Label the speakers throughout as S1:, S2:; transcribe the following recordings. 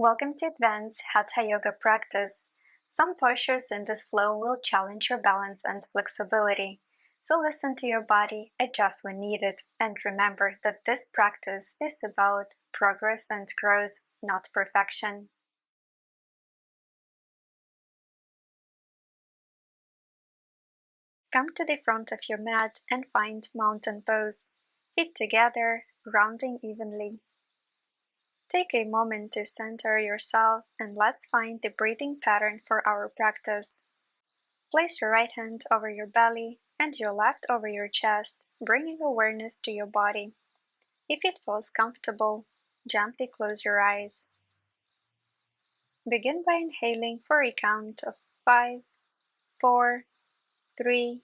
S1: Welcome to advanced Hatha yoga practice. Some postures in this flow will challenge your balance and flexibility. So listen to your body, adjust when needed, and remember that this practice is about progress and growth, not perfection. Come to the front of your mat and find mountain pose. Feet together, rounding evenly. Take a moment to center yourself and let's find the breathing pattern for our practice. Place your right hand over your belly and your left over your chest, bringing awareness to your body. If it feels comfortable, gently close your eyes. Begin by inhaling for a count of 5, 4, 3,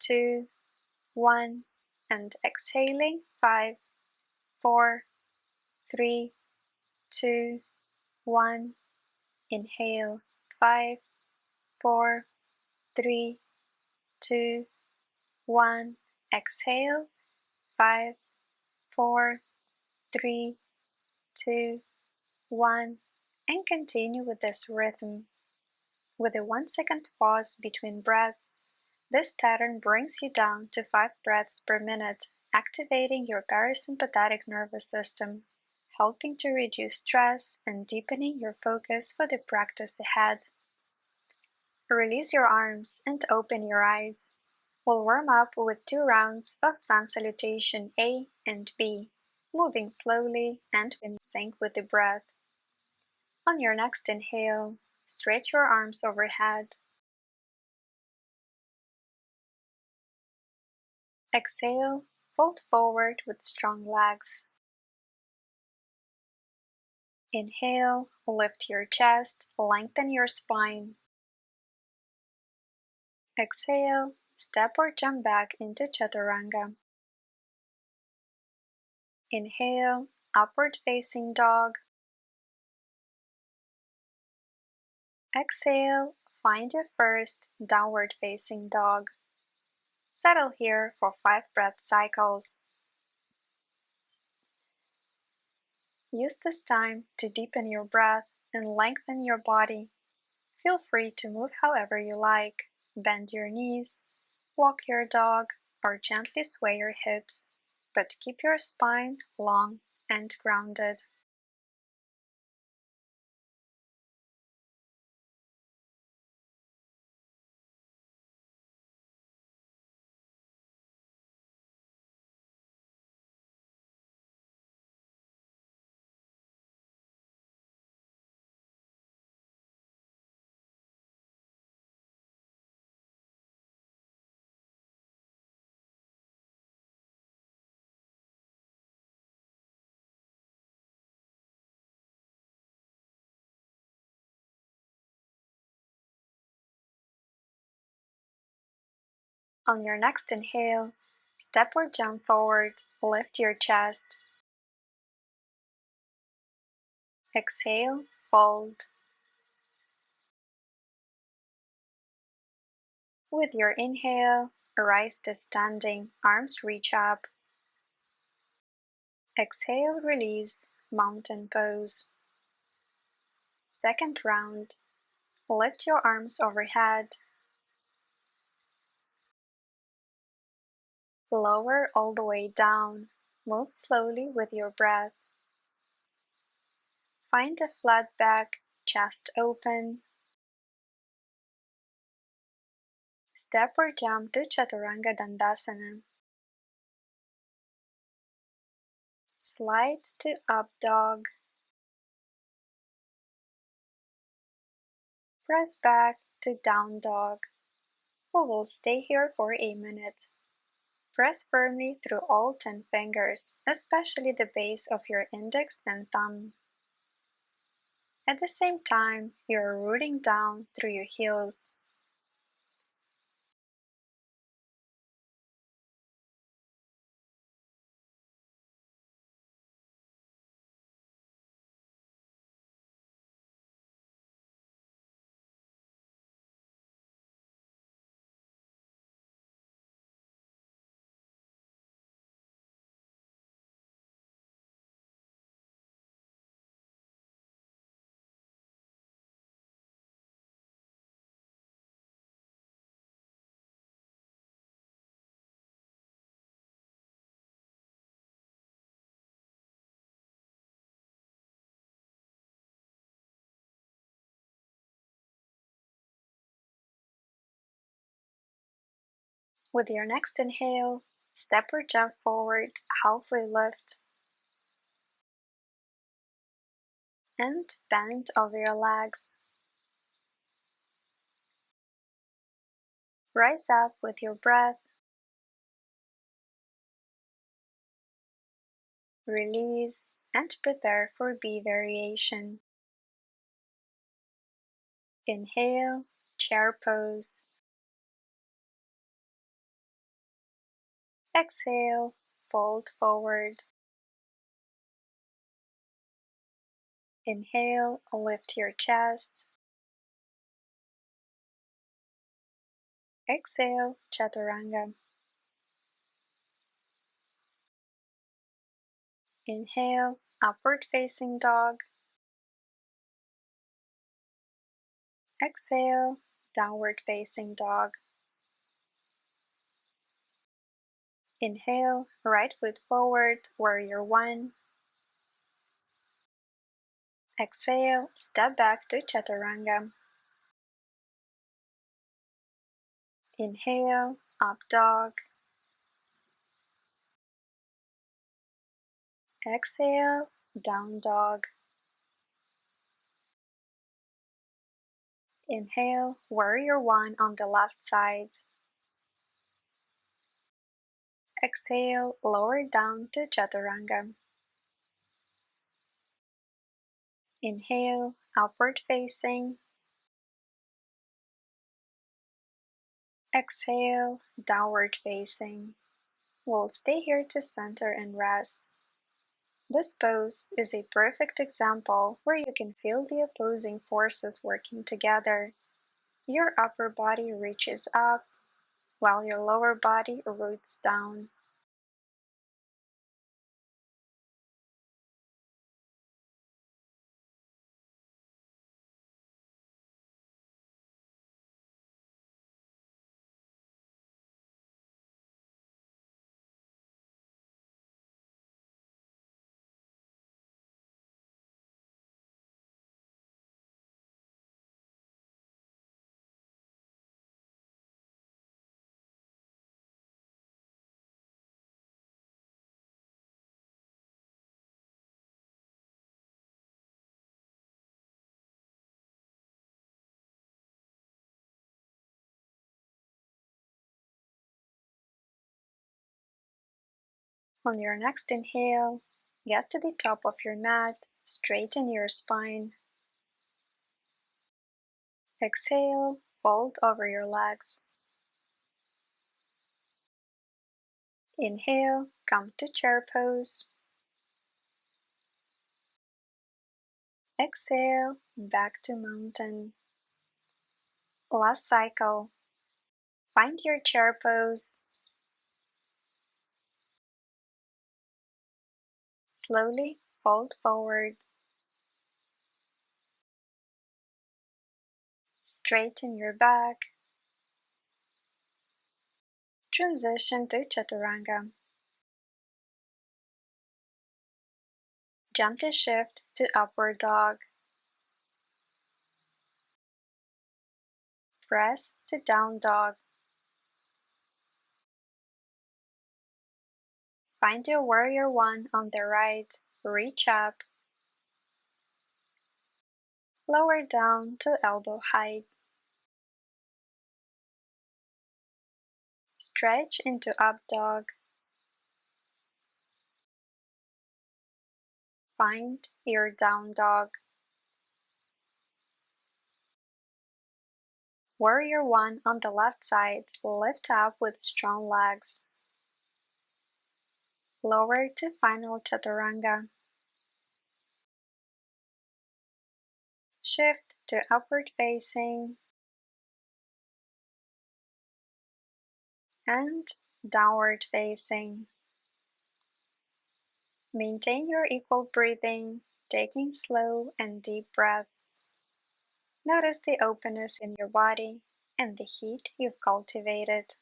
S1: 2, 1, and exhaling 5, 4, 3, 2, 1. Inhale 5, 4, 3, 2, 1. Exhale 5, 4, 3, 2, 1. And continue with this rhythm. With a 1-second pause between breaths, this pattern brings you down to 5 breaths per minute, activating your parasympathetic nervous system, helping to reduce stress and deepening your focus for the practice ahead. Release your arms and open your eyes. We'll warm up with 2 rounds of Sun Salutation A and B, moving slowly and in sync with the breath. On your next inhale, stretch your arms overhead. Exhale, fold forward with strong legs. Inhale, lift your chest, lengthen your spine. Exhale, step or jump back into Chaturanga. Inhale, upward facing dog. Exhale, find your first downward facing dog. Settle here for 5 breath cycles. Use this time to deepen your breath and lengthen your body. Feel free to move however you like. Bend your knees, walk your dog, or gently sway your hips, but keep your spine long and grounded. On your next inhale, step or jump forward, lift your chest. Exhale, fold. With your inhale, rise to standing, arms reach up. Exhale, release, mountain pose. Second round, lift your arms overhead. Lower all the way down, move slowly with your breath. Find a flat back, chest open. Step or jump to Chaturanga Dandasana. Slide to up dog. Press back to down dog. We will stay here for a minute. Press firmly through all 10 fingers, especially the base of your index and thumb. At the same time, you are rooting down through your heels. With your next inhale, step or jump forward, halfway lift, and bend over your legs. Rise up with your breath. Release and prepare for B variation. Inhale, chair pose. Exhale, fold forward. Inhale, lift your chest. Exhale, chaturanga. Inhale, upward facing dog. Exhale, downward facing dog. Inhale, right foot forward, warrior one. Exhale, step back to chaturanga. Inhale, up dog. Exhale, down dog. Inhale, warrior one on the left side. Exhale, lower down to chaturanga. Inhale, upward facing. Exhale, downward facing. We'll stay here to center and rest. This pose is a perfect example where you can feel the opposing forces working together. Your upper body reaches up, while your lower body roots down. On your next inhale, get to the top of your mat, straighten your spine. Exhale, fold over your legs. Inhale, come to chair pose. Exhale, back to mountain. Last cycle. Find your chair pose. Slowly fold forward. Straighten your back. Transition to chaturanga. Gently shift to upward dog. Press to down dog. Find your warrior one on the right. Reach up. Lower down to elbow height. Stretch into up dog. Find your down dog. Warrior one on the left side. Lift up with strong legs. Lower to final chaturanga. Shift to upward facing and downward facing. Maintain your equal breathing, taking slow and deep breaths. Notice the openness in your body and the heat you've cultivated.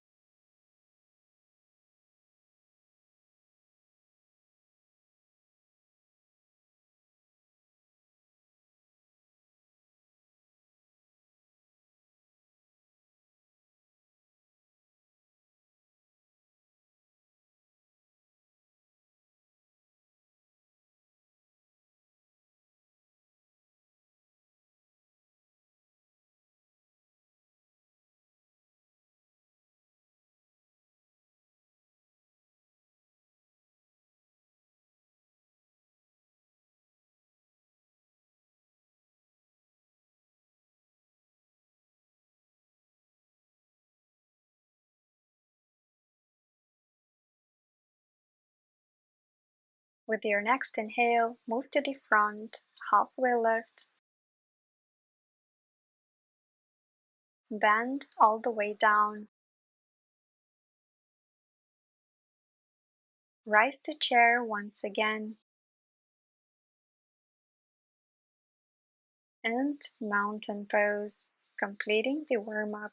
S1: With your next inhale, move to the front, halfway lift. Bend all the way down. Rise to chair once again. And mountain pose, completing the warm-up.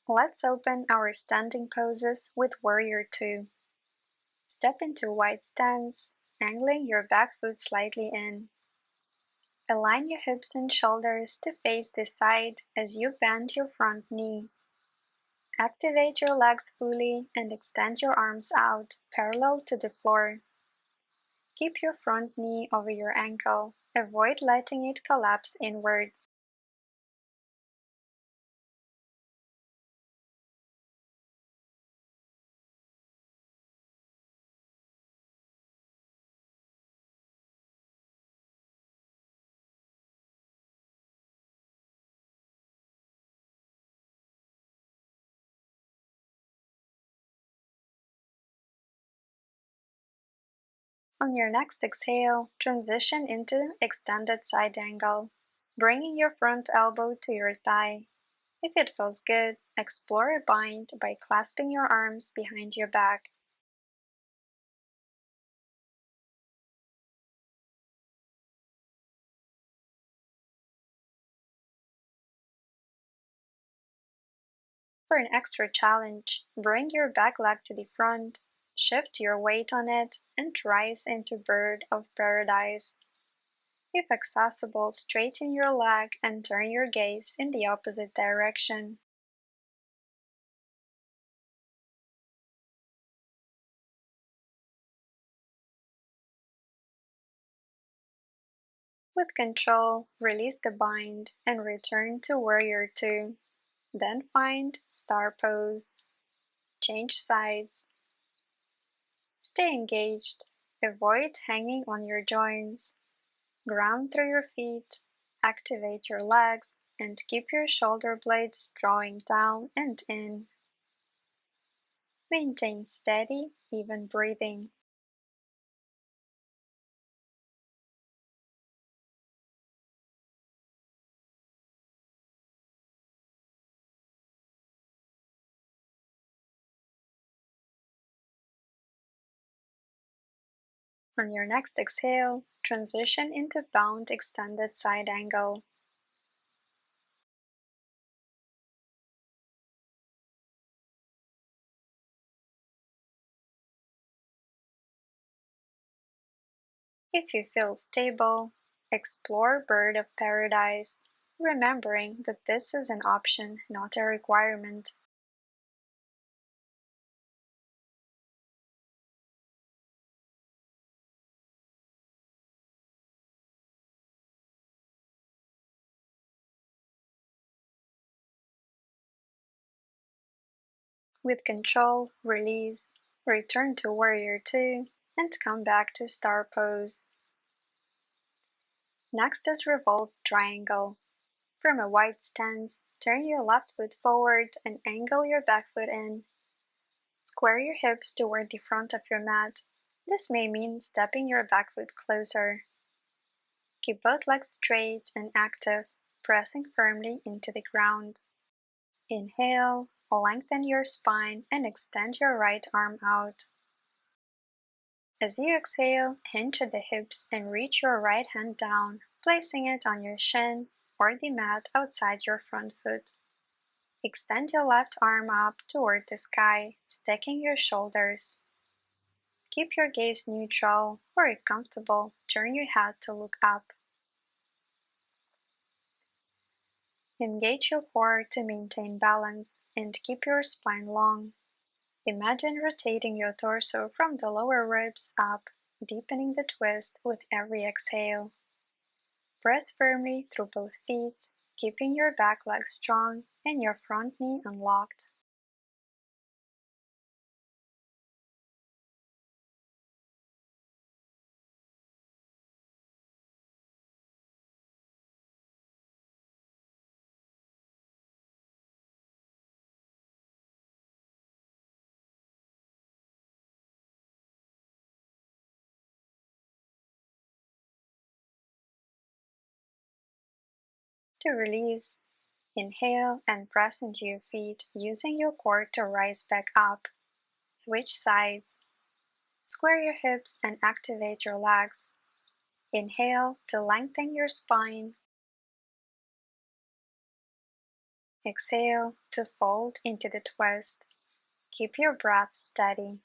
S1: Let's open our standing poses with Warrior 2. Step into wide stance, angling your back foot slightly in. Align your hips and shoulders to face the side as you bend your front knee. Activate your legs fully and extend your arms out, parallel to the floor. Keep your front knee over your ankle. Avoid letting it collapse inward. On your next exhale, transition into extended side angle, bringing your front elbow to your thigh. If it feels good, explore a bind by clasping your arms behind your back. For an extra challenge, bring your back leg to the front, shift your weight on it, and rise into Bird of Paradise. If accessible, straighten your leg and turn your gaze in the opposite direction. With control, release the bind and return to Warrior 2. Then find Star Pose. Change sides. Stay engaged. Avoid hanging on your joints. Ground through your feet. Activate your legs and keep your shoulder blades drawing down and in. Maintain steady, even breathing. On your next exhale, transition into bound extended side angle. If you feel stable, explore Bird of Paradise, remembering that this is an option, not a requirement. With control, release, return to Warrior 2, and come back to Star Pose. Next is Revolved Triangle. From a wide stance, turn your left foot forward and angle your back foot in. Square your hips toward the front of your mat. This may mean stepping your back foot closer. Keep both legs straight and active, pressing firmly into the ground. Inhale, lengthen your spine and extend your right arm out. As you exhale, hinge at the hips and reach your right hand down, placing it on your shin or the mat outside your front foot. Extend your left arm up toward the sky, stacking your shoulders. Keep your gaze neutral, or if comfortable, turn your head to look up. Engage your core to maintain balance and keep your spine long. Imagine rotating your torso from the lower ribs up, deepening the twist with every exhale. Press firmly through both feet, keeping your back leg strong and your front knee unlocked. To release, inhale and press into your feet, using your core to rise back up. Switch sides. Square your hips and activate your legs. Inhale to lengthen your spine. Exhale to fold into the twist. Keep your breath steady.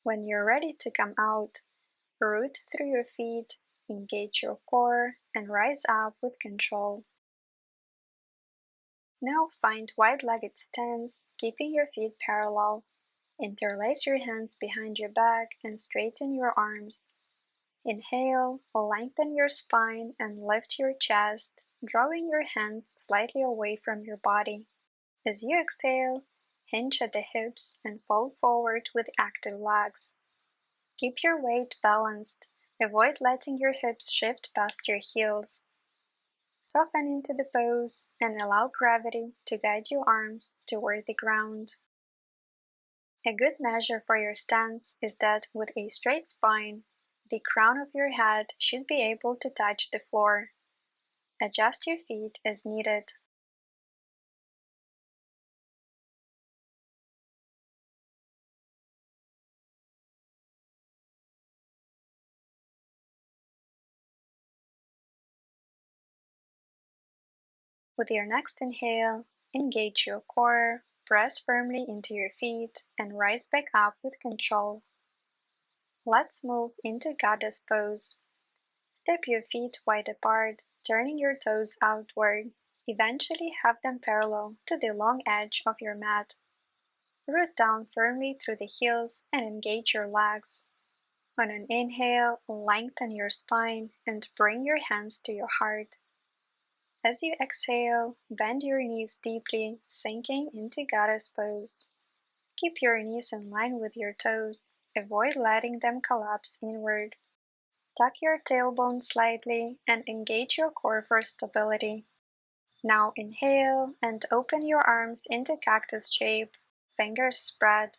S1: When you're ready to come out, root through your feet, engage your core, and rise up with control. Now find wide-legged stance, keeping your feet parallel. Interlace your hands behind your back and straighten your arms. Inhale, lengthen your spine and lift your chest, drawing your hands slightly away from your body. As you exhale, hinge at the hips and fall forward with active legs. Keep your weight balanced. Avoid letting your hips shift past your heels. Soften into the pose and allow gravity to guide your arms toward the ground. A good measure for your stance is that with a straight spine, the crown of your head should be able to touch the floor. Adjust your feet as needed. With your next inhale, engage your core, press firmly into your feet, and rise back up with control. Let's move into Goddess pose. Step your feet wide apart, turning your toes outward. Eventually have them parallel to the long edge of your mat. Root down firmly through the heels and engage your legs. On an inhale, lengthen your spine and bring your hands to your heart. As you exhale, bend your knees deeply, sinking into Goddess pose. Keep your knees in line with your toes. Avoid letting them collapse inward. Tuck your tailbone slightly and engage your core for stability. Now inhale and open your arms into cactus shape, fingers spread.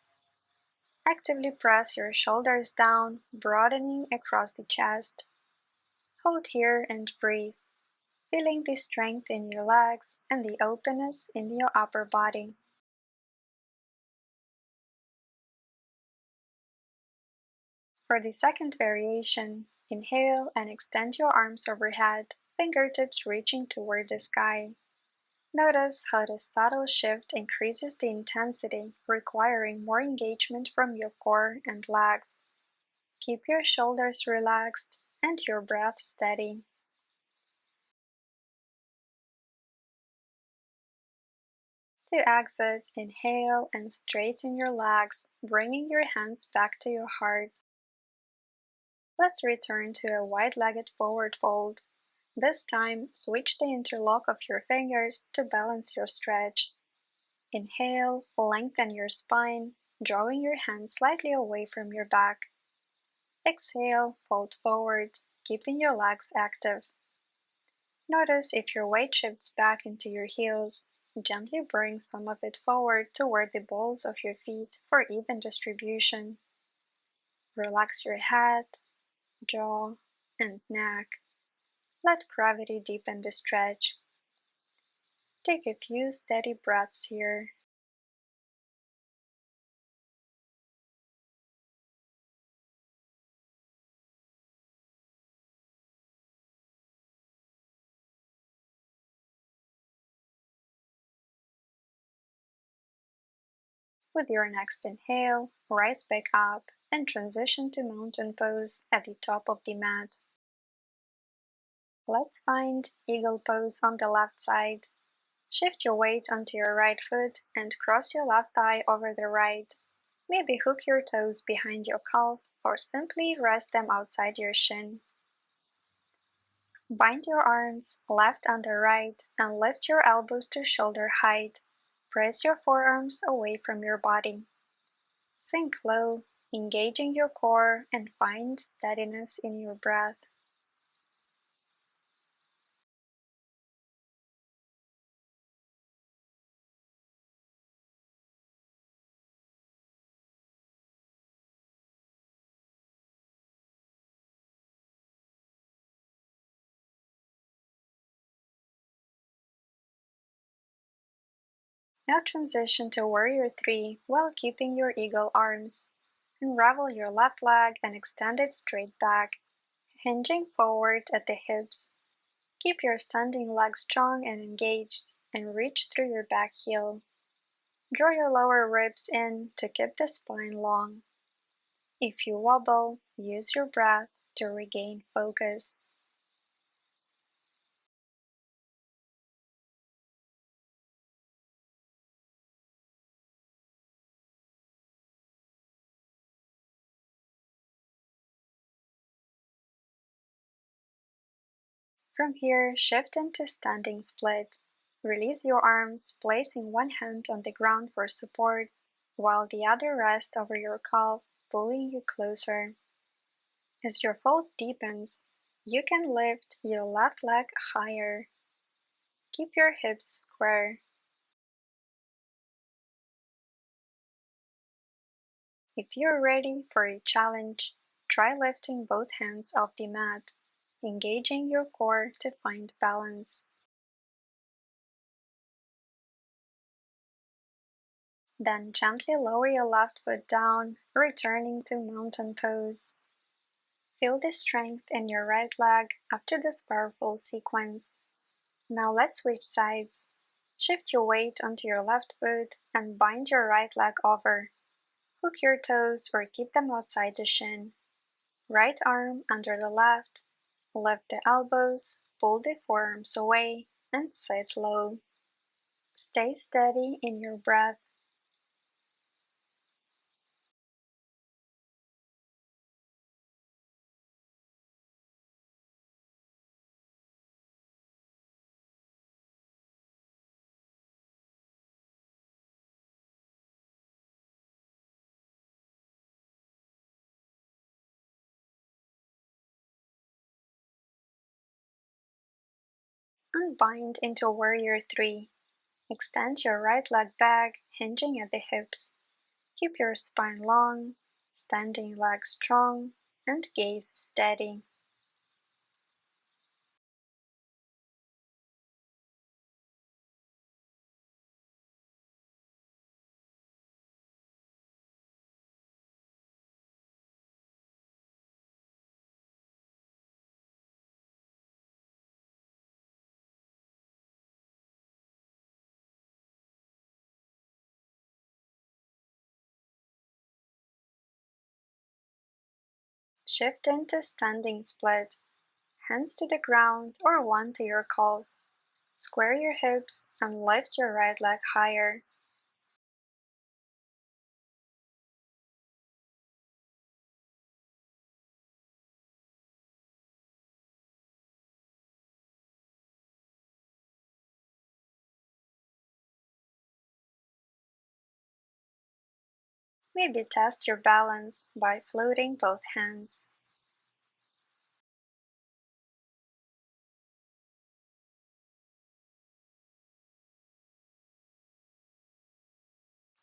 S1: Actively press your shoulders down, broadening across the chest. Hold here and breathe, feeling the strength in your legs and the openness in your upper body. For the second variation, inhale and extend your arms overhead, fingertips reaching toward the sky. Notice how the subtle shift increases the intensity, requiring more engagement from your core and legs. Keep your shoulders relaxed and your breath steady. To exit, inhale and straighten your legs, bringing your hands back to your heart. Let's return to a wide-legged forward fold. This time, switch the interlock of your fingers to balance your stretch. Inhale, lengthen your spine, drawing your hands slightly away from your back. Exhale, fold forward, keeping your legs active. Notice if your weight shifts back into your heels. Gently bring some of it forward toward the balls of your feet for even distribution. Relax your head, jaw, and neck. Let gravity deepen the stretch. Take a few steady breaths here. With your next inhale, rise back up and transition to mountain pose at the top of the mat. Let's find eagle pose on the left side. Shift your weight onto your right foot and cross your left thigh over the right. Maybe hook your toes behind your calf or simply rest them outside your shin. Bind your arms left under right and lift your elbows to shoulder height. Press your forearms away from your body. Sink low, engaging your core, and find steadiness in your breath. Now transition to Warrior 3 while keeping your eagle arms. Unravel your left leg and extend it straight back, hinging forward at the hips. Keep your standing leg strong and engaged, and reach through your back heel. Draw your lower ribs in to keep the spine long. If you wobble, use your breath to regain focus. From here, shift into standing split. Release your arms, placing one hand on the ground for support, while the other rests over your calf, pulling you closer. As your fold deepens, you can lift your left leg higher. Keep your hips square. If you're ready for a challenge, try lifting both hands off the mat, engaging your core to find balance. Then gently lower your left foot down, returning to mountain pose. Feel the strength in your right leg after this powerful sequence. Now let's switch sides. Shift your weight onto your left foot and bind your right leg over. Hook your toes or keep them outside the shin. Right arm under the left. Lift the elbows, pull the forearms away, and sit low. Stay steady in your breath. Unbind into Warrior 3. Extend your right leg back, hinging at the hips. Keep your spine long, standing leg strong, and gaze steady. Shift into standing split. Hands to the ground or one to your calf. Square your hips and lift your right leg higher. Maybe test your balance by floating both hands.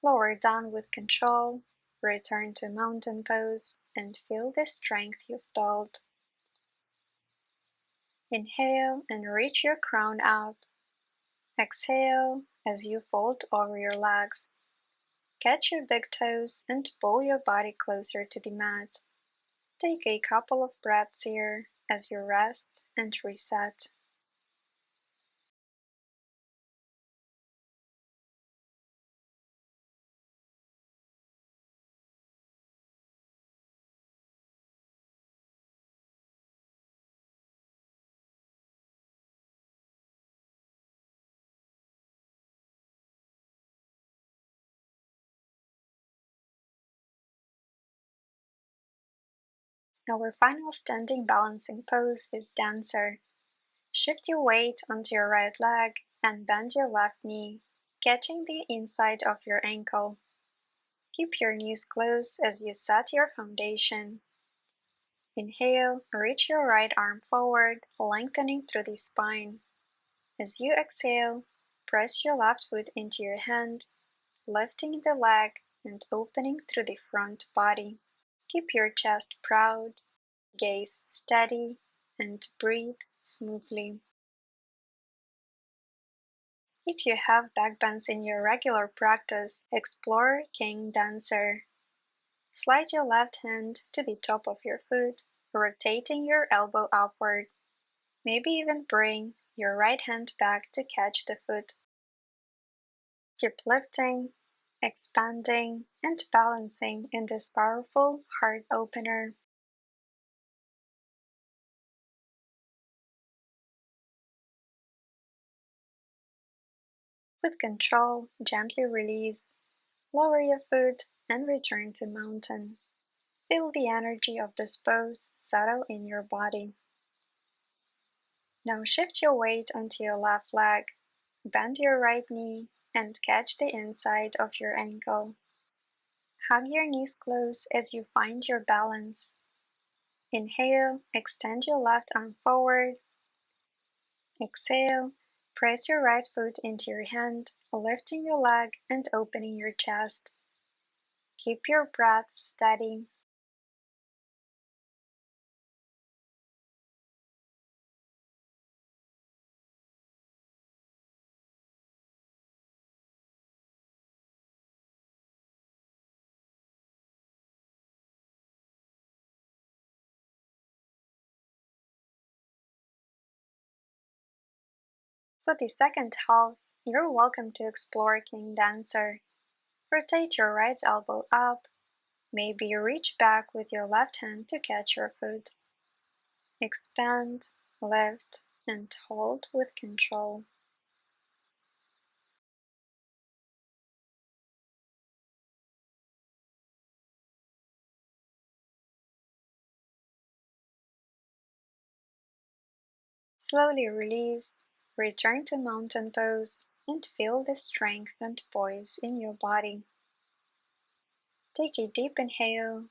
S1: Lower down with control, return to mountain pose, and feel the strength you've built. Inhale and reach your crown up. Exhale as you fold over your legs. Catch your big toes and pull your body closer to the mat. Take a couple of breaths here as you rest and reset. Our final standing balancing pose is Dancer. Shift your weight onto your right leg and bend your left knee, catching the inside of your ankle. Keep your knees closed as you set your foundation. Inhale, reach your right arm forward, lengthening through the spine. As you exhale, press your left foot into your hand, lifting the leg and opening through the front body. Keep your chest proud, gaze steady, and breathe smoothly. If you have backbends in your regular practice, explore King Dancer. Slide your left hand to the top of your foot, rotating your elbow upward. Maybe even bring your right hand back to catch the foot. Keep lifting, expanding, and balancing in this powerful heart opener. With control, gently release, lower your foot, and return to mountain. Feel the energy of this pose settle in your body. Now shift your weight onto your left leg, bend your right knee, and catch the inside of your ankle. Hug your knees close as you find your balance. Inhale, extend your left arm forward. Exhale, press your right foot into your hand, lifting your leg and opening your chest. Keep your breath steady. For the second half, you're welcome to explore King Dancer. Rotate your right elbow up. Maybe reach back with your left hand to catch your foot. Expand, lift, and hold with control. Slowly release, return to mountain pose, and feel the strength and poise in your body. Take a deep inhale.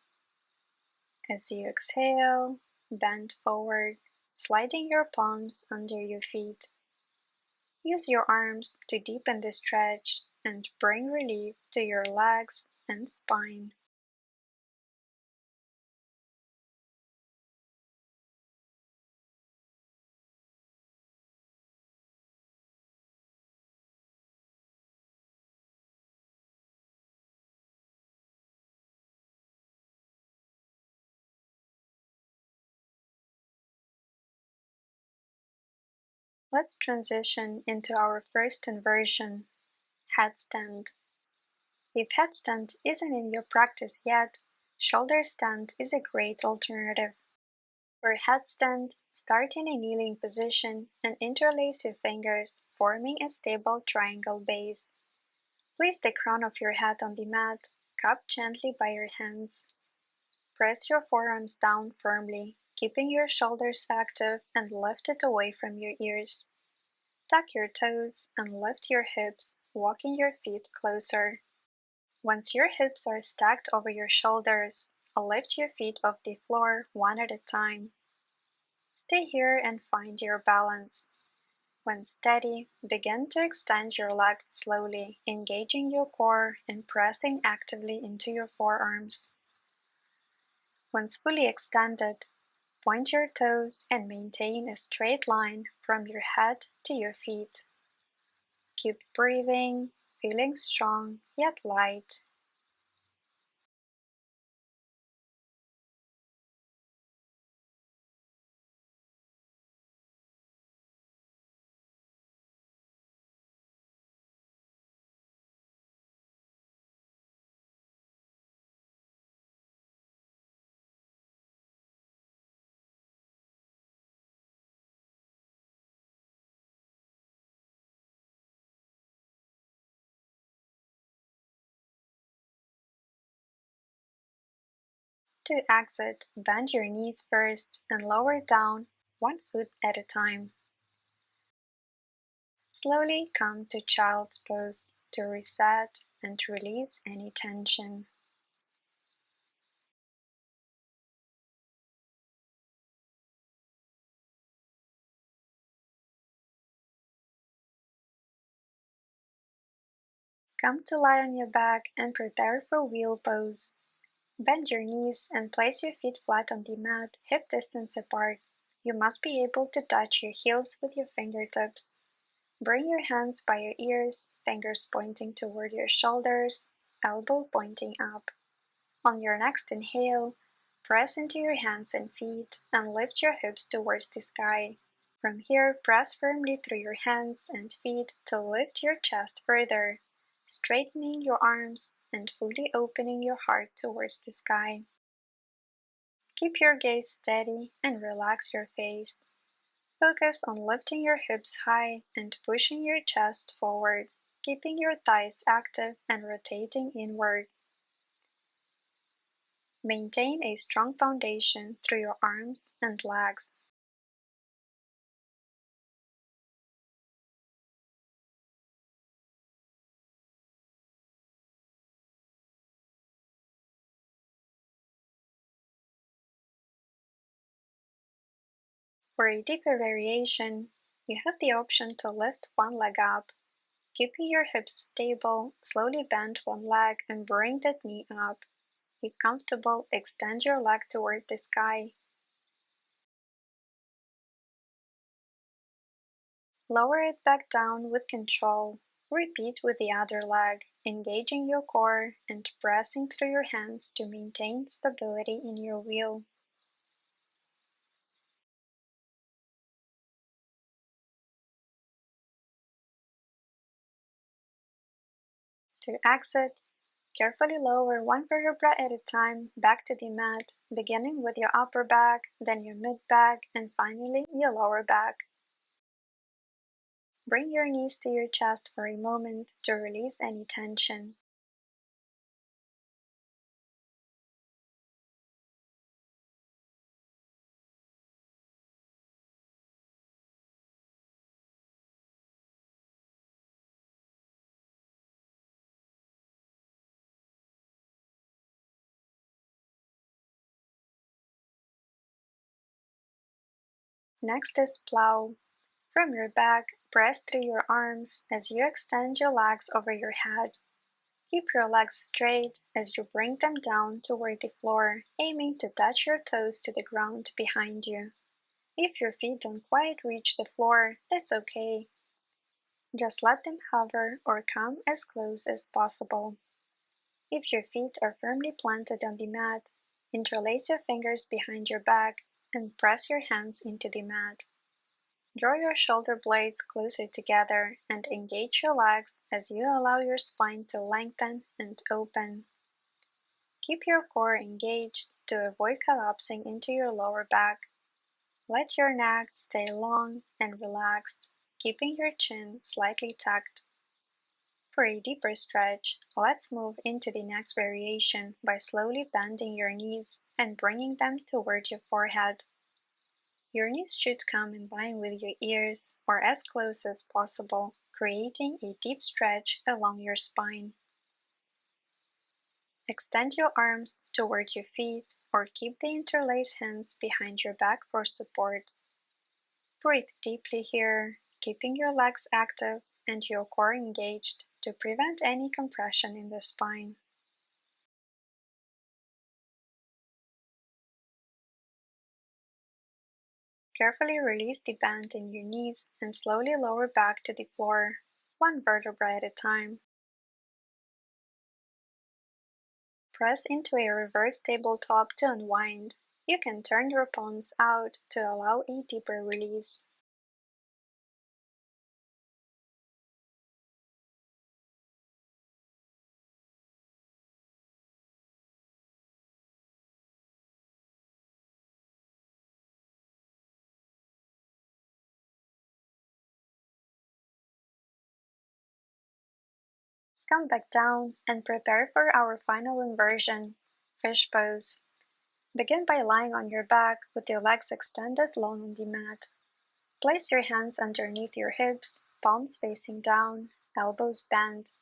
S1: As you exhale, bend forward, sliding your palms under your feet. Use your arms to deepen the stretch and bring relief to your legs and spine. Let's transition into our first inversion, headstand. If headstand isn't in your practice yet, shoulder stand is a great alternative. For headstand, start in a kneeling position and interlace your fingers, forming a stable triangle base. Place the crown of your head on the mat, cupped gently by your hands. Press your forearms down firmly, keeping your shoulders active and lifted away from your ears. Tuck your toes and lift your hips, walking your feet closer. Once your hips are stacked over your shoulders, lift your feet off the floor one at a time. Stay here and find your balance. When steady, begin to extend your legs slowly, engaging your core and pressing actively into your forearms. Once fully extended, point your toes and maintain a straight line from your head to your feet. Keep breathing, feeling strong yet light. To exit, bend your knees first and lower down 1 foot at a time. Slowly come to child's pose to reset and release any tension. Come to lie on your back and prepare for wheel pose. Bend your knees and place your feet flat on the mat, hip distance apart. You must be able to touch your heels with your fingertips. Bring your hands by your ears, fingers pointing toward your shoulders, elbow pointing up. On your next inhale, press into your hands and feet and lift your hips towards the sky. From here, press firmly through your hands and feet to lift your chest further, straightening your arms and fully opening your heart towards the sky. Keep your gaze steady and relax your face. Focus on lifting your hips high and pushing your chest forward, keeping your thighs active and rotating inward. Maintain a strong foundation through your arms and legs. For a deeper variation, you have the option to lift one leg up. Keeping your hips stable, slowly bend one leg and bring that knee up. If comfortable, extend your leg toward the sky. Lower it back down with control. Repeat with the other leg, engaging your core and pressing through your hands to maintain stability in your wheel. To exit, carefully lower one vertebra at a time back to the mat, beginning with your upper back, then your mid back, and finally your lower back. Bring your knees to your chest for a moment to release any tension. Next is Plough. From your back, press through your arms as you extend your legs over your head. Keep your legs straight as you bring them down toward the floor, aiming to touch your toes to the ground behind you. If your feet don't quite reach the floor, that's okay. Just let them hover or come as close as possible. If your feet are firmly planted on the mat, interlace your fingers behind your back and press your hands into the mat. Draw your shoulder blades closer together and engage your legs as you allow your spine to lengthen and open. Keep your core engaged to avoid collapsing into your lower back. Let your neck stay long and relaxed, keeping your chin slightly tucked. For a deeper stretch, let's move into the next variation by slowly bending your knees and bringing them toward your forehead. Your knees should come in line with your ears or as close as possible, creating a deep stretch along your spine. Extend your arms toward your feet or keep the interlaced hands behind your back for support. Breathe deeply here, keeping your legs active and your core engaged to prevent any compression in the spine. Carefully release the bend in your knees and slowly lower back to the floor, one vertebra at a time. Press into a reverse tabletop to unwind. You can turn your palms out to allow a deeper release. Come back down and prepare for our final inversion, fish pose. Begin by lying on your back with your legs extended long on the mat. Place your hands underneath your hips, palms facing down, elbows bent.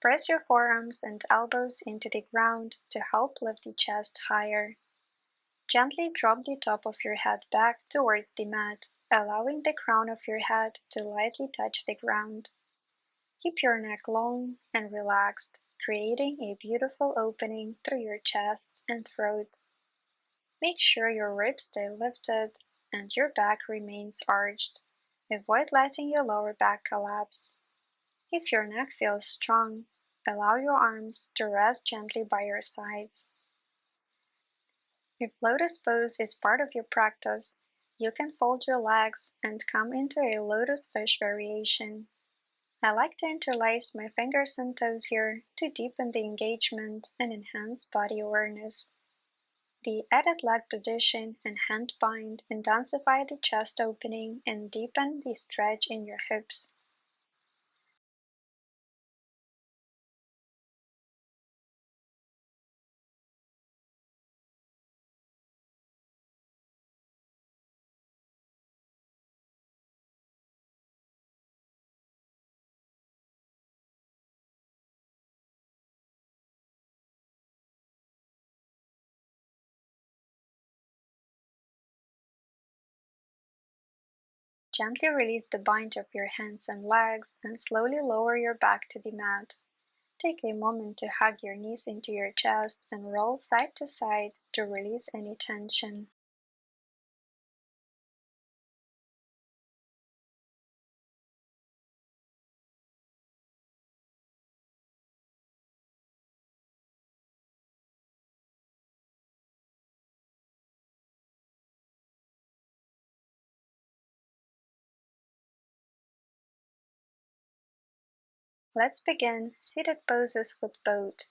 S1: Press your forearms and elbows into the ground to help lift the chest higher. Gently drop the top of your head back towards the mat, allowing the crown of your head to lightly touch the ground. Keep your neck long and relaxed, creating a beautiful opening through your chest and throat. Make sure your ribs stay lifted and your back remains arched. Avoid letting your lower back collapse. If your neck feels strong, allow your arms to rest gently by your sides. If lotus pose is part of your practice, you can fold your legs and come into a lotus fish variation. I like to interlace my fingers and toes here to deepen the engagement and enhance body awareness. The added leg position and hand bind intensify the chest opening and deepen the stretch in your hips. Gently release the bind of your hands and legs and slowly lower your back to the mat. Take a moment to hug your knees into your chest and roll side to side to release any tension. Let's begin seated poses with boat.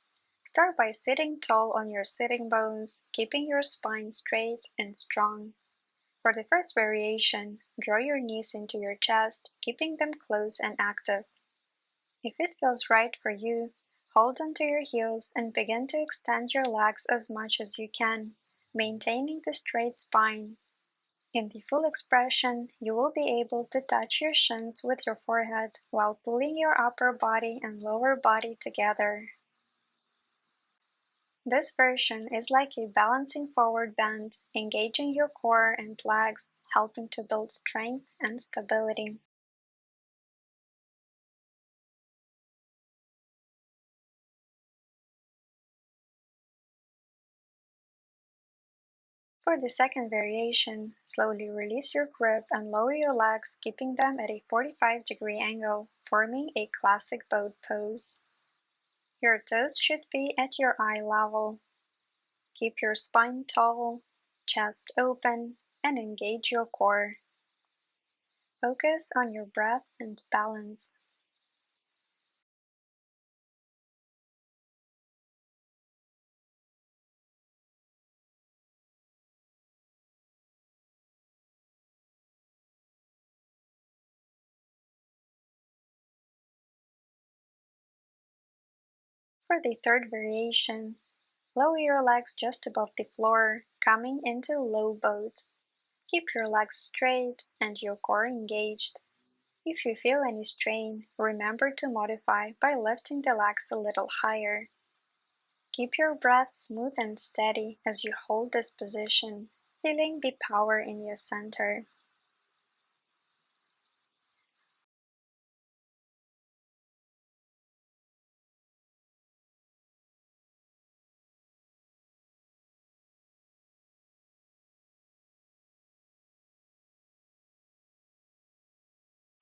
S1: Start by sitting tall on your sitting bones, keeping your spine straight and strong. For the first variation, draw your knees into your chest, keeping them close and active. If it feels right for you, hold onto your heels and begin to extend your legs as much as you can, maintaining the straight spine. In the full expression, you will be able to touch your shins with your forehead while pulling your upper body and lower body together. This version is like a balancing forward bend, engaging your core and legs, helping to build strength and stability. For the second variation, slowly release your grip and lower your legs, keeping them at a 45-degree angle, forming a classic boat pose. Your toes should be at your eye level. Keep your spine tall, chest open, and engage your core. Focus on your breath and balance. For the third variation, lower your legs just above the floor, coming into low boat. Keep your legs straight and your core engaged. If you feel any strain, remember to modify by lifting the legs a little higher. Keep your breath smooth and steady as you hold this position, feeling the power in your center.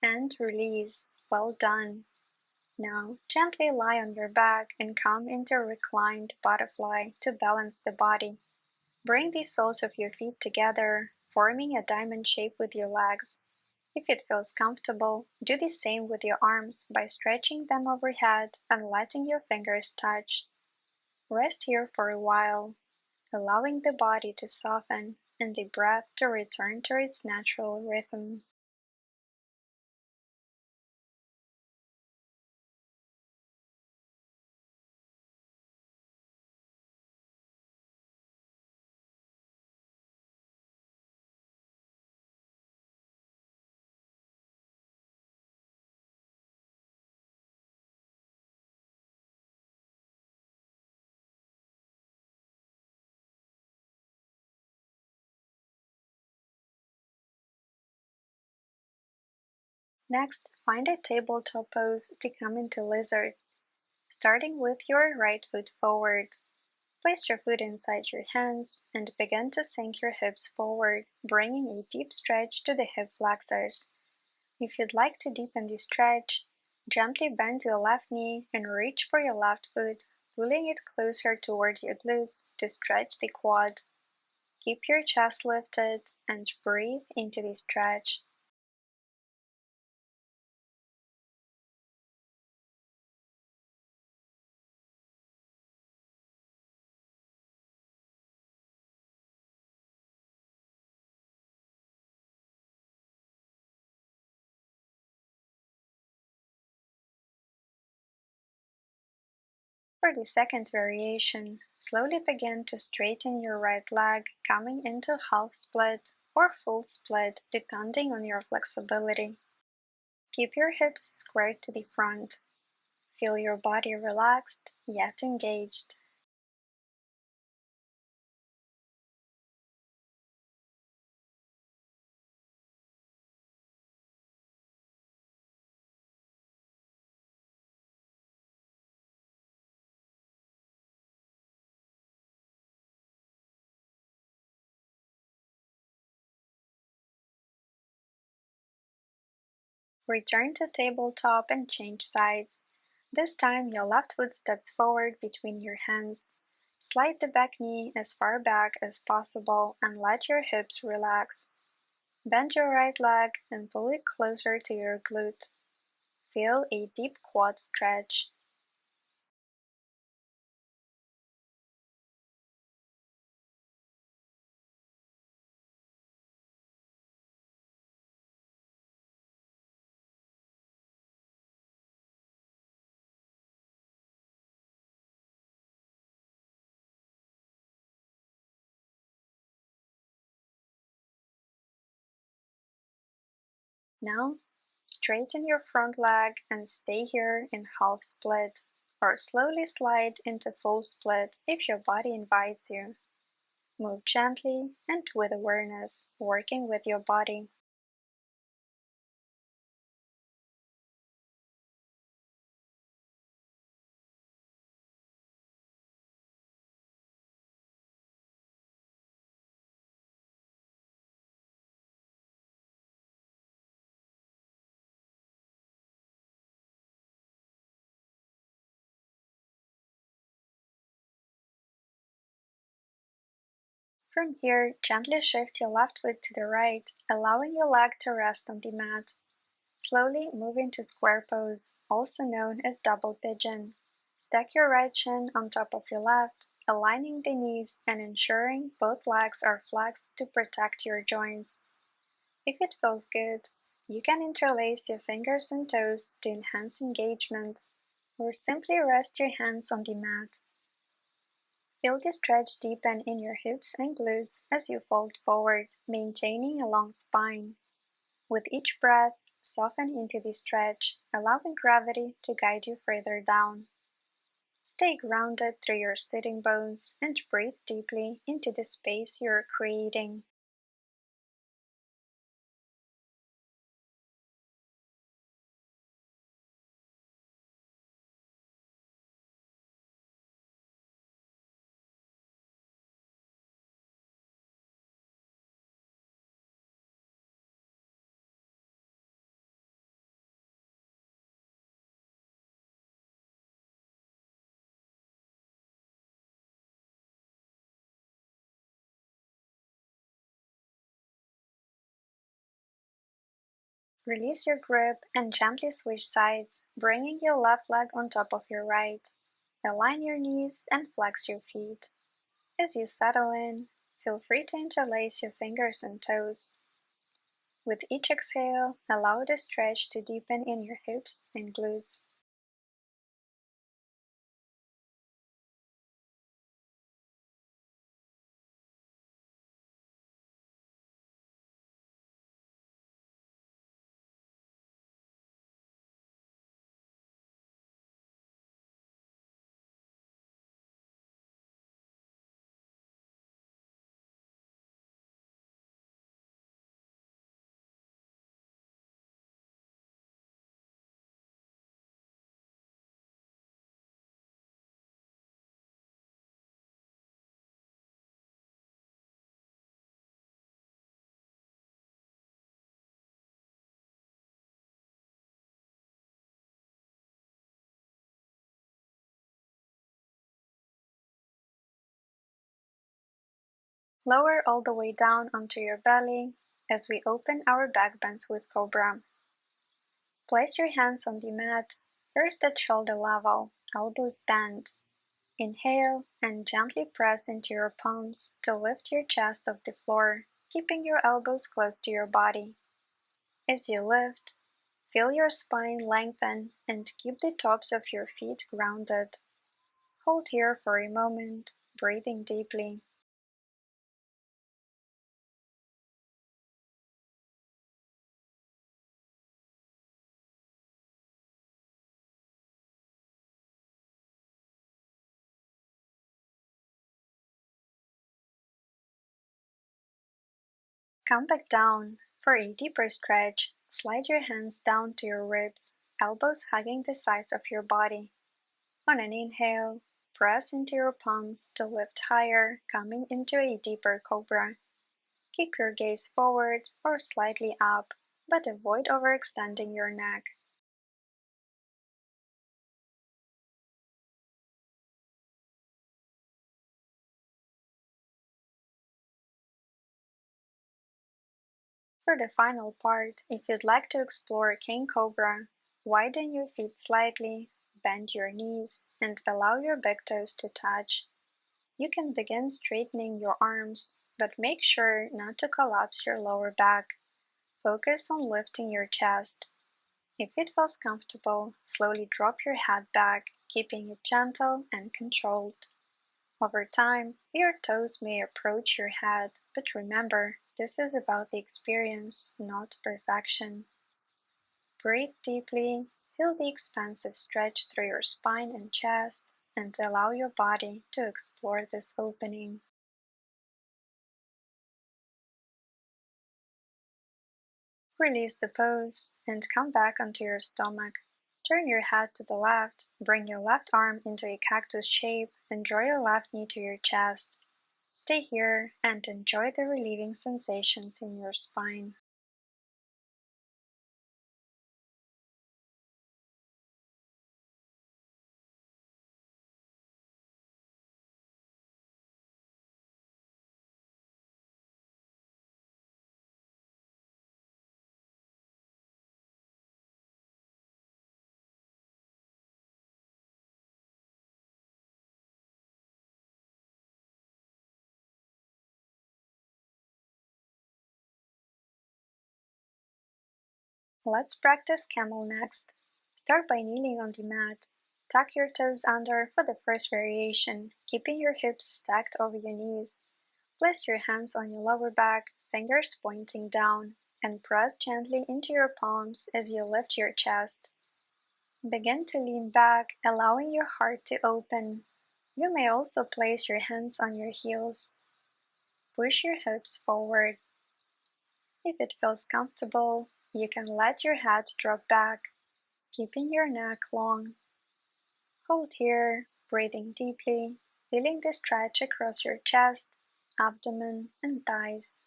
S1: And release. Well done. Now, gently lie on your back and come into reclined butterfly to balance the body. Bring the soles of your feet together, forming a diamond shape with your legs. If it feels comfortable, do the same with your arms by stretching them overhead and letting your fingers touch. Rest here for a while, allowing the body to soften and the breath to return to its natural rhythm. Next, find a tabletop pose to come into lizard. Starting with your right foot forward. Place your foot inside your hands and begin to sink your hips forward, bringing a deep stretch to the hip flexors. If you'd like to deepen the stretch, gently bend your left knee and reach for your left foot, pulling it closer toward your glutes to stretch the quad. Keep your chest lifted and breathe into the stretch. For the second variation, slowly begin to straighten your right leg, coming into half split or full split depending on your flexibility. Keep your hips squared to the front. Feel your body relaxed yet engaged. Return to tabletop and change sides. This time your left foot steps forward between your hands. Slide the back knee as far back as possible and let your hips relax. Bend your right leg and pull it closer to your glute. Feel a deep quad stretch. Now, straighten your front leg and stay here in half split, or slowly slide into full split if your body invites you. Move gently and with awareness, working with your body. From here, gently shift your left foot to the right, allowing your leg to rest on the mat. Slowly move into square pose, also known as double pigeon. Stack your right shin on top of your left, aligning the knees and ensuring both legs are flexed to protect your joints. If it feels good, you can interlace your fingers and toes to enhance engagement, or simply rest your hands on the mat. Feel the stretch deepen in your hips and glutes as you fold forward, maintaining a long spine. With each breath, soften into the stretch, allowing gravity to guide you further down. Stay grounded through your sitting bones and breathe deeply into the space you're creating. Release your grip and gently switch sides, bringing your left leg on top of your right. Align your knees and flex your feet. As you settle in, feel free to interlace your fingers and toes. With each exhale, allow the stretch to deepen in your hips and glutes. Lower all the way down onto your belly as we open our backbends with Cobra. Place your hands on the mat, first at shoulder level, elbows bent. Inhale and gently press into your palms to lift your chest off the floor, keeping your elbows close to your body. As you lift, feel your spine lengthen and keep the tops of your feet grounded. Hold here for a moment, breathing deeply. Come back down. For a deeper stretch, slide your hands down to your ribs, elbows hugging the sides of your body. On an inhale, press into your palms to lift higher, coming into a deeper Cobra. Keep your gaze forward or slightly up, but avoid overextending your neck. For the final part, if you'd like to explore King Cobra, widen your feet slightly, bend your knees, and allow your big toes to touch. You can begin straightening your arms, but make sure not to collapse your lower back. Focus on lifting your chest. If it feels comfortable, slowly drop your head back, keeping it gentle and controlled. Over time, your toes may approach your head, but remember, this is about the experience, not perfection. Breathe deeply, feel the expansive stretch through your spine and chest, and allow your body to explore this opening. Release the pose and come back onto your stomach. Turn your head to the left, bring your left arm into a cactus shape, and draw your left knee to your chest. Stay here and enjoy the relieving sensations in your spine. Let's practice Camel next. Start by kneeling on the mat. Tuck your toes under for the first variation, keeping your hips stacked over your knees. Place your hands on your lower back, fingers pointing down, and press gently into your palms as you lift your chest. Begin to lean back, allowing your heart to open. You may also place your hands on your heels. Push your hips forward. If it feels comfortable, you can let your head drop back, keeping your neck long. Hold here, breathing deeply, feeling the stretch across your chest, abdomen, and thighs.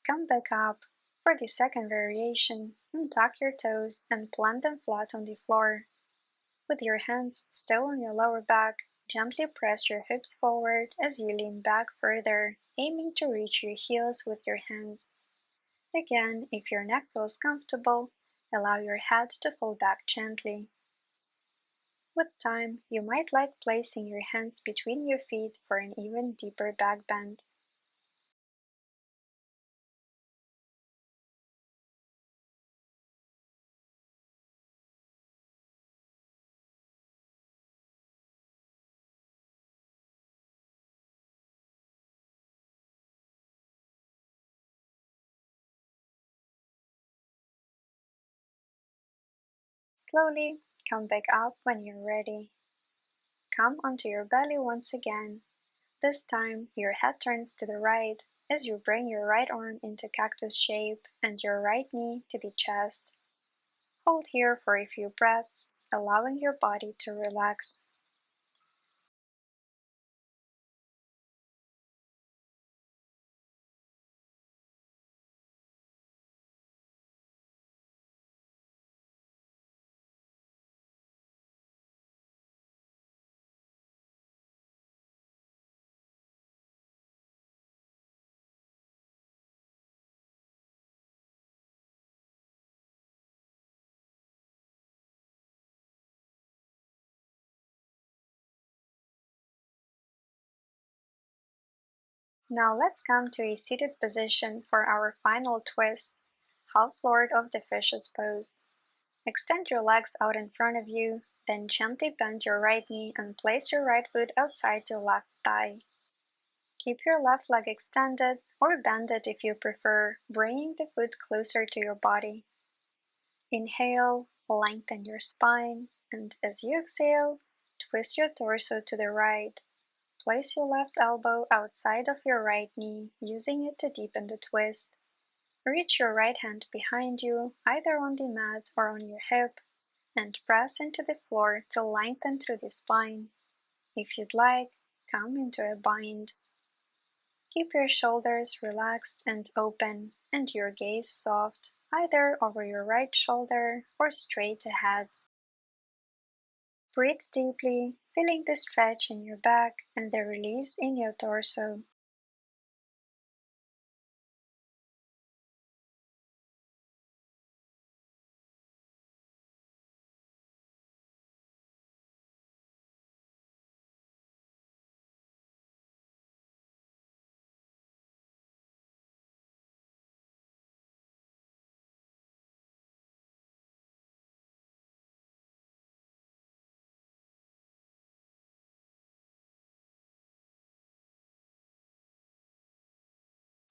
S1: Come back up for the second variation and tuck your toes and plant them flat on the floor. With your hands still on your lower back, gently press your hips forward as you lean back further, aiming to reach your heels with your hands. Again, if your neck feels comfortable, allow your head to fall back gently. With time, you might like placing your hands between your feet for an even deeper back bend. Slowly come back up when you're ready. Come onto your belly once again. This time, your head turns to the right as you bring your right arm into cactus shape and your right knee to the chest. Hold here for a few breaths, allowing your body to relax. Now let's come to a seated position for our final twist, half Lord of the Fishes pose. Extend your legs out in front of you, then gently bend your right knee and place your right foot outside your left thigh. Keep your left leg extended or bend it if you prefer, bringing the foot closer to your body. Inhale, lengthen your spine, and as you exhale, twist your torso to the right. Place your left elbow outside of your right knee, using it to deepen the twist. Reach your right hand behind you, either on the mat or on your hip, and press into the floor to lengthen through the spine. If you'd like, come into a bind. Keep your shoulders relaxed and open, and your gaze soft, either over your right shoulder or straight ahead. Breathe deeply, feeling the stretch in your back and the release in your torso.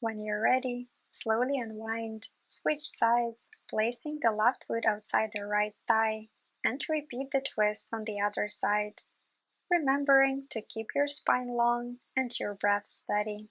S1: When you're ready, slowly unwind, switch sides, placing the left foot outside the right thigh, and repeat the twist on the other side, remembering to keep your spine long and your breath steady.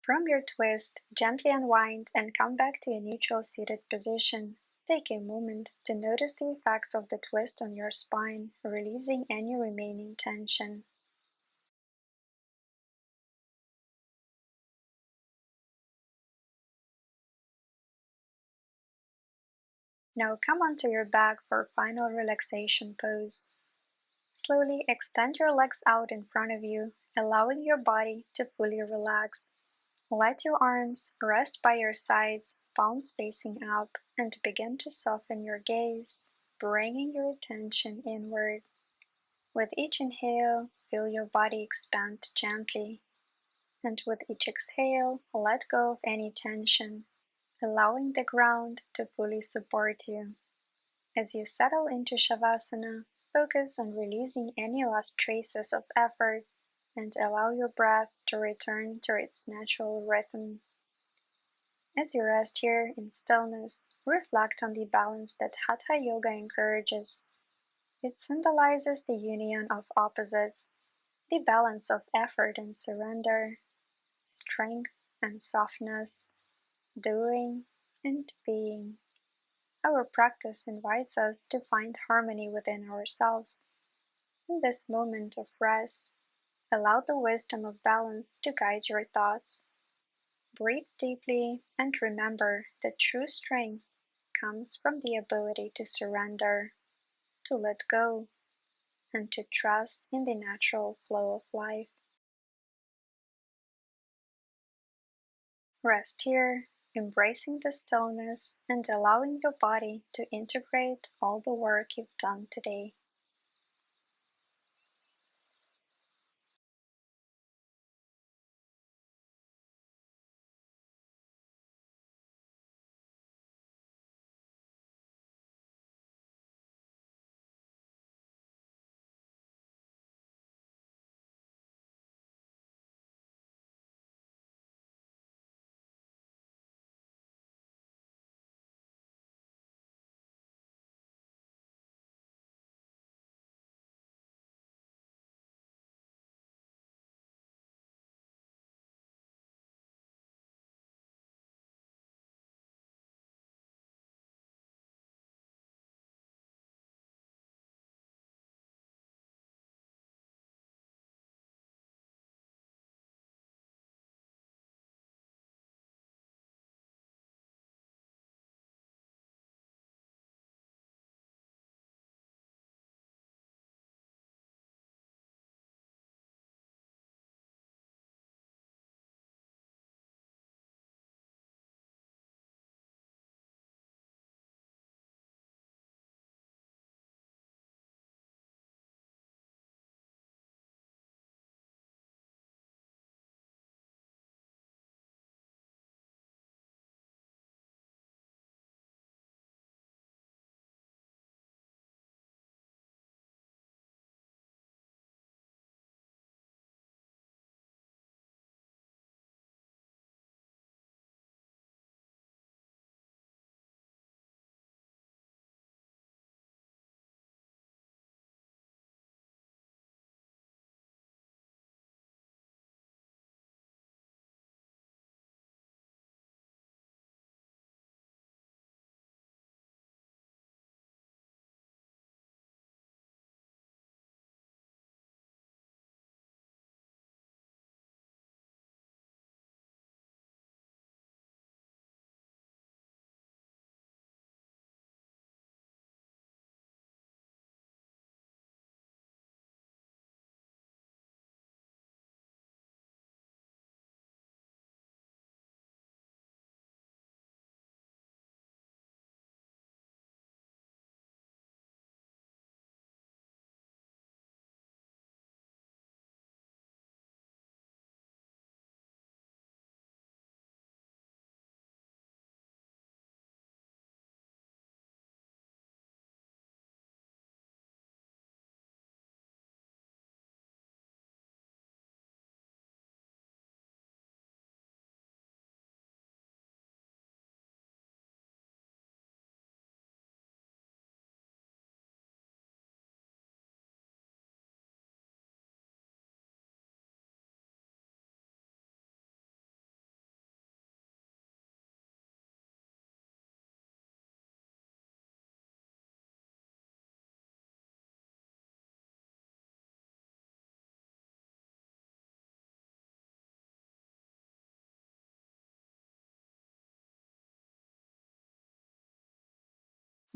S1: From your twist, gently unwind and come back to a neutral seated position. Take a moment to notice the effects of the twist on your spine, releasing any remaining tension. Now come onto your back for Final Relaxation pose. Slowly extend your legs out in front of you, allowing your body to fully relax. Let your arms rest by your sides, palms facing up, and begin to soften your gaze, bringing your attention inward. With each inhale, feel your body expand gently, and with each exhale, let go of any tension, allowing the ground to fully support you. As you settle into Shavasana, focus on releasing any last traces of effort and allow your breath to return to its natural rhythm. As you rest here in stillness, reflect on the balance that Hatha Yoga encourages. It symbolizes the union of opposites, the balance of effort and surrender, strength and softness, doing and being. Our practice invites us to find harmony within ourselves. In this moment of rest, allow the wisdom of balance to guide your thoughts. Breathe deeply and remember that true strength comes from the ability to surrender, to let go, and to trust in the natural flow of life. Rest here, embracing the stillness and allowing your body to integrate all the work you've done today.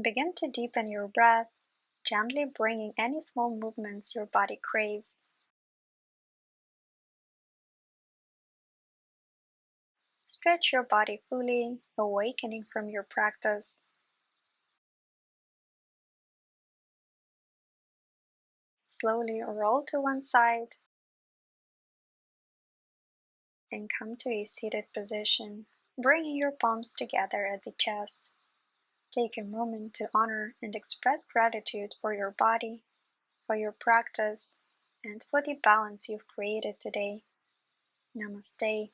S1: Begin to deepen your breath, gently bringing any small movements your body craves. Stretch your body fully, awakening from your practice. Slowly roll to one side and come to a seated position, bringing your palms together at the chest. Take a moment to honor and express gratitude for your body, for your practice, and for the balance you've created today. Namaste.